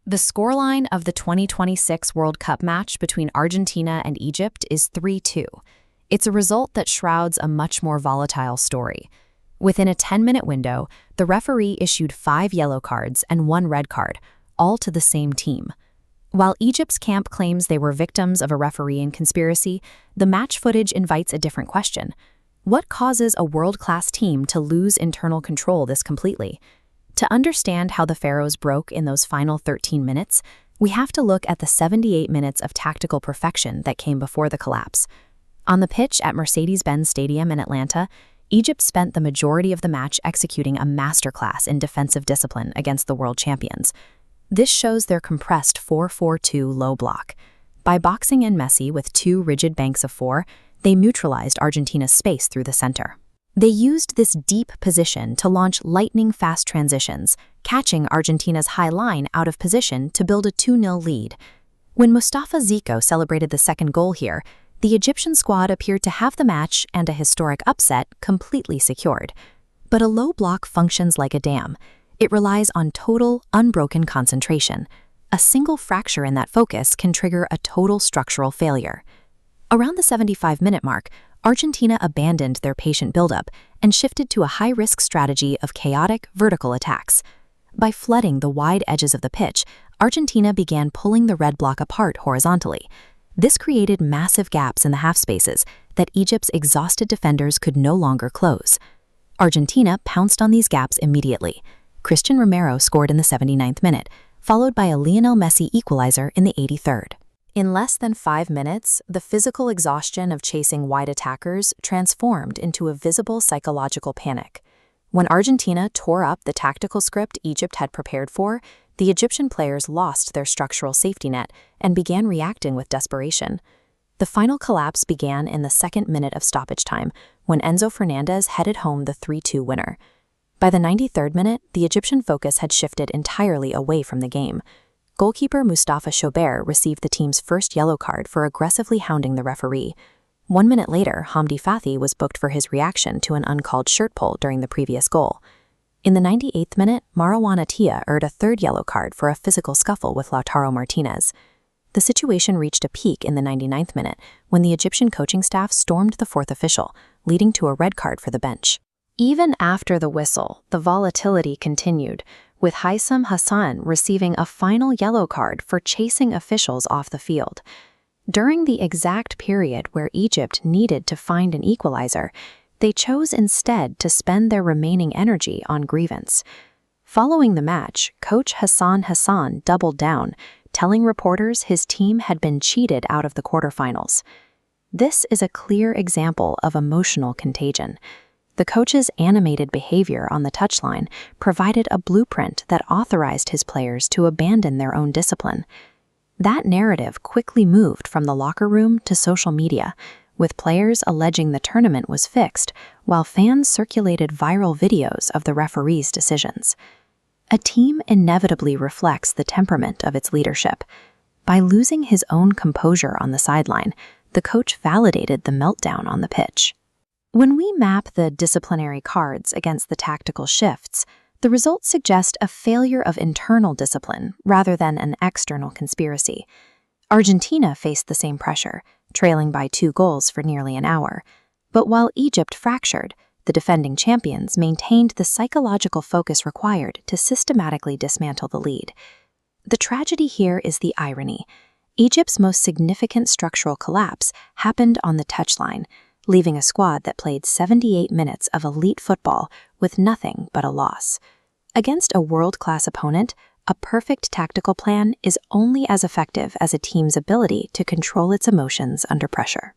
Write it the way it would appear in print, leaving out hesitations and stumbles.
The scoreline of the 2026 World Cup match between Argentina and Egypt is 3-2. It's a result that shrouds a much more volatile story. Within a 10-minute window, the referee issued 5 yellow cards and 1 red card, all to the same team. While Egypt's camp claims they were victims of a refereeing conspiracy, the match footage invites a different question. What causes a world-class team to lose internal control this completely? To understand how the Pharaohs broke in those final 13 minutes, we have to look at the 78 minutes of tactical perfection that came before the collapse. On the pitch at Mercedes-Benz Stadium in Atlanta, Egypt spent the majority of the match executing a masterclass in defensive discipline against the world champions. This shows their compressed 4-4-2 low block. By boxing in Messi with 2 rigid banks of 4, they neutralized Argentina's space through the center. They used this deep position to launch lightning-fast transitions, catching Argentina's high line out of position to build a 2-0 lead. When Mustafa Zico celebrated the second goal here, the Egyptian squad appeared to have the match and a historic upset completely secured. But a low block functions like a dam. It relies on total, unbroken concentration. A single fracture in that focus can trigger a total structural failure. Around the 75-minute mark, Argentina abandoned their patient buildup and shifted to a high-risk strategy of chaotic, vertical attacks. By flooding the wide edges of the pitch, Argentina began pulling the red block apart horizontally. This created massive gaps in the half spaces that Egypt's exhausted defenders could no longer close. Argentina pounced on these gaps immediately. Cristian Romero scored in the 79th minute, followed by a Lionel Messi equalizer in the 83rd. In less than 5 minutes, the physical exhaustion of chasing wide attackers transformed into a visible psychological panic. When Argentina tore up the tactical script Egypt had prepared for, the Egyptian players lost their structural safety net and began reacting with desperation. The final collapse began in the 2nd minute of stoppage time, when Enzo Fernandez headed home the 3-2 winner. By the 93rd minute, the Egyptian focus had shifted entirely away from the game. Goalkeeper Mustafa Choubert received the team's first yellow card for aggressively hounding the referee. 1 minute later, Hamdi Fathi was booked for his reaction to an uncalled shirt pull during the previous goal. In the 98th minute, Marwan Attia earned a 3rd yellow card for a physical scuffle with Lautaro Martinez. The situation reached a peak in the 99th minute when the Egyptian coaching staff stormed the 4th official, leading to a red card for the bench. Even after the whistle, the volatility continued, with Haitham Hassan receiving a final yellow card for chasing officials off the field. During the exact period where Egypt needed to find an equalizer, they chose instead to spend their remaining energy on grievance. Following the match, coach Hassan Hassan doubled down, telling reporters his team had been cheated out of the quarterfinals. This is a clear example of emotional contagion. The coach's animated behavior on the touchline provided a blueprint that authorized his players to abandon their own discipline. That narrative quickly moved from the locker room to social media, with players alleging the tournament was fixed, while fans circulated viral videos of the referee's decisions. A team inevitably reflects the temperament of its leadership. By losing his own composure on the sideline, the coach validated the meltdown on the pitch. When we map the disciplinary cards against the tactical shifts, the results suggest a failure of internal discipline rather than an external conspiracy. Argentina faced the same pressure, trailing by 2 goals for nearly an hour. But while Egypt fractured, the defending champions maintained the psychological focus required to systematically dismantle the lead. The tragedy here is the irony. Egypt's most significant structural collapse happened on the touchline, leaving a squad that played 78 minutes of elite football with nothing but a loss. Against a world-class opponent, a perfect tactical plan is only as effective as a team's ability to control its emotions under pressure.